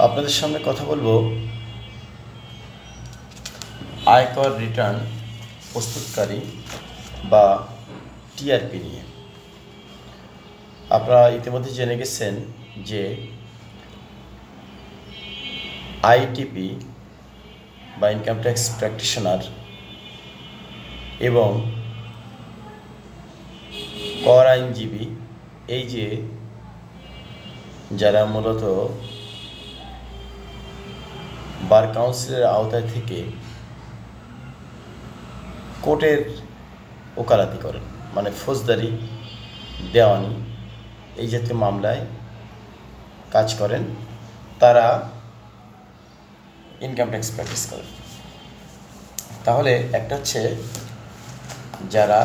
আপনাদের সামনে কথা বলবো আয়কর রিটার্ন প্রস্তুতকারী বা টিআরপি নিয়ে। আপনারা ইতিমধ্যে জেনে গেছেন যে আইটিপি বা ইনকাম ট্যাক্স প্র্যাকটিশনার এবং কর আইনজীবী, এই যে যারা মূলত বার কাউন্সিলের আওতায় থেকে কোর্টের ওকালতি করেন, মানে ফৌজদারি, দেওয়ানি এই জাতীয় মামলায় কাজ করেন, তারা ইনকাম ট্যাক্স প্র্যাকটিস করেন। তাহলে একটা হচ্ছে যারা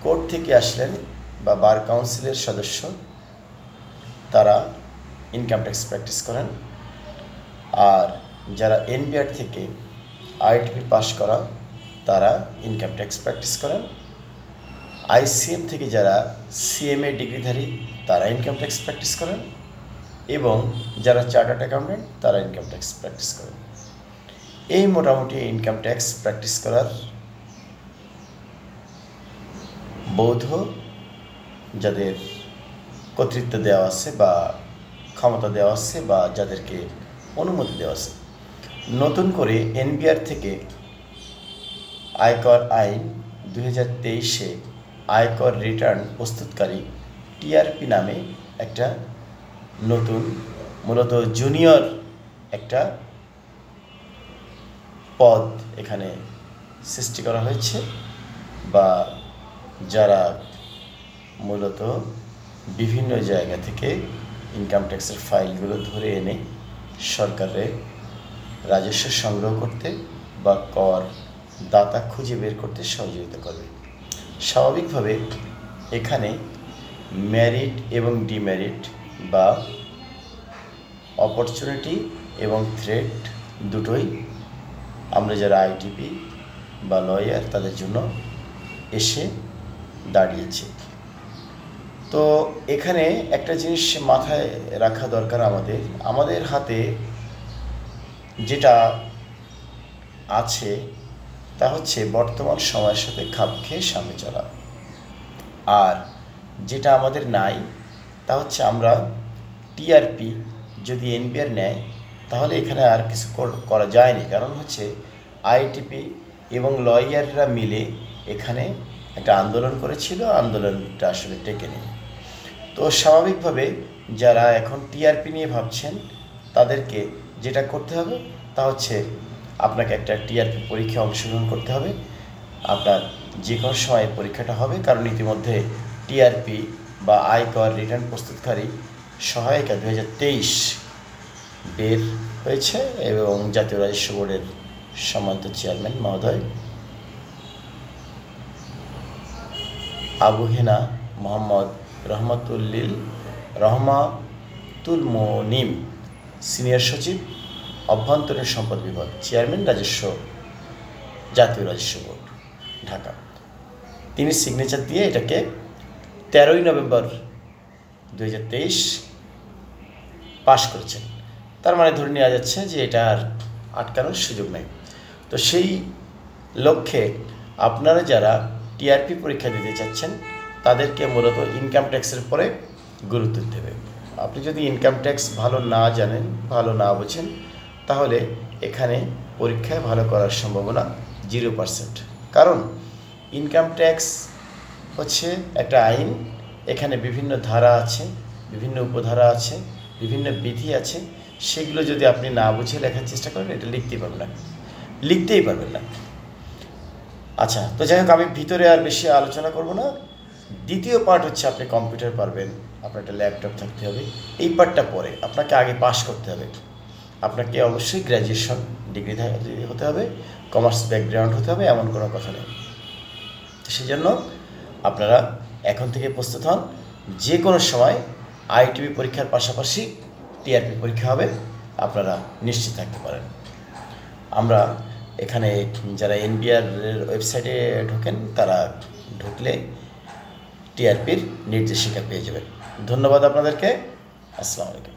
কোর্ট থেকে আসলেন বা বার কাউন্সিলের সদস্য, তারা ইনকাম ট্যাক্স প্র্যাকটিস করেন। আর যারা এনবিআর থেকে আইটিপি পাস করা, তারা ইনকাম ট্যাক্স প্র্যাকটিস করেন। আইসিএম থেকে যারা সিএমএ ডিগ্রিধারী, তারা ইনকাম ট্যাক্স প্র্যাকটিস করেন। এবং যারা চার্টার্ড অ্যাকাউন্টেন্ট, তারা ইনকাম ট্যাক্স প্র্যাকটিস করেন। এই মোটামুটি ইনকাম ট্যাক্স প্র্যাকটিস করার বৈধ যাদের কর্তৃত্ব দেওয়া আছে বা ক্ষমতা দেওয়া আছে বা যাদেরকে অনুমতি দেওয়া আছে। নতুন করে এনবিআর থেকে আয়কর আইন 2023-এ আয়কর রিটার্ন প্রস্তুতকারী টিআরপি নামে একটা নতুন, মূলত জুনিয়র একটা পদ এখানে সৃষ্টি করা হয়েছে, বা যারা মূলত বিভিন্ন জায়গা থেকে ইনকাম ট্যাক্সের ফাইলগুলো ধরে এনে সরকারের রাজস্ব সংগ্রহ করতে বা কর দাতা খুঁজে বের করতে সহযোগিতা করবে। স্বাভাবিকভাবে এখানে মেরিট এবং ডিমেরিট বা অপরচুনিটি এবং থ্রেট দুটোই আমরা যারা আইটিপি বা লয়ার তাদের জন্য এসে দাঁড়িয়েছে। তো এখানে একটা জিনিস মাথায় রাখা দরকার, আমাদের হাতে যেটা আছে তা হচ্ছে বর্তমান সময়ের সাথে খাপ খেয়ে সামনে চলা। আর যেটা আমাদের নাই তা হচ্ছে আমরা টিআরপি যদি এনবিআর নেয় তাহলে এখানে আর কিছু করা যায়নি। কারণ হচ্ছে আইটিপি এবং লয়াররা মিলে এখানে একটা আন্দোলন করেছিল, আন্দোলনটা আসলে টেকে নেই। তো স্বাভাবিকভাবে যারা এখন টিআরপি নিয়ে ভাবছেন তাদেরকে যেটা করতে হবে তা হচ্ছে আপনাকে একটা টিআরপি পরীক্ষায় অংশগ্রহণ করতে হবে। আপনার যে কোনো সময় পরীক্ষাটা হবে, কারণ ইতিমধ্যে টিআরপি বা আয়কর রিটার্ন প্রস্তুতকারী সহায়িকা 2023 বের হয়েছে এবং জাতীয় রাজস্ব বোর্ডের সম্মানিত চেয়ারম্যান মহোদয় আবু হেনা মোহাম্মদ রহমাতুল মনিম, সিনিয়র সচিব, অভ্যন্তরীণ সম্পদ বিভাগ, চেয়ারম্যান, জাতীয় রাজস্ব বোর্ড, ঢাকা, তিনি সিগনেচার দিয়ে এটাকে 13ই নভেম্বর 2023 পাশ করেছেন। তার মানে ধরে নেওয়া যাচ্ছে যে এটা আর আটকানোর সুযোগ নেই। তো সেই লক্ষ্যে আপনারা যারা টিআরপি পরীক্ষা দিতে চাচ্ছেন তাদেরকে মূলত ইনকাম ট্যাক্সের পরে গুরুত্ব দিতে হবে। আপনি যদি ইনকাম ট্যাক্স ভালো না জানেন, ভালো না বোঝেন, তাহলে এখানে পরীক্ষায় ভালো করার সম্ভাবনা 0%। কারণ ইনকাম ট্যাক্স হচ্ছে একটা আইন, এখানে বিভিন্ন ধারা আছে, বিভিন্ন উপধারা আছে, বিভিন্ন বিধি আছে। সেগুলো যদি আপনি না বুঝে লেখার চেষ্টা করেন, এটা লিখতেই পারবেন না। আচ্ছা, তো যাই হোক, আমি ভিতরে আর বেশি আলোচনা করব না। দ্বিতীয় পার্ট হচ্ছে আপনি কম্পিউটার পারবেন, আপনার একটা ল্যাপটপ থাকতে হবে। এই পার্টটা পরে, আপনাকে আগে পাস করতে হবে। আপনাকে অবশ্যই গ্র্যাজুয়েশন ডিগ্রি হতে হবে, কমার্স ব্যাকগ্রাউন্ড হতে হবে, এমন কোনো কথা নেই। সেই জন্য আপনারা এখন থেকে প্রস্তুত হন। যে কোনো সময় আইটিপি পরীক্ষার পাশাপাশি টিআরপি পরীক্ষা হবে, আপনারা নিশ্চিত থাকতে পারেন। আমরা এখানে যারা এনবিআর ওয়েবসাইটে ঢোকেন, তারা ঢুকলে টিআরপির নির্দেশিকা পেয়ে যাবেন। ধন্যবাদ আপনাদেরকে। আসসালামু আলাইকুম।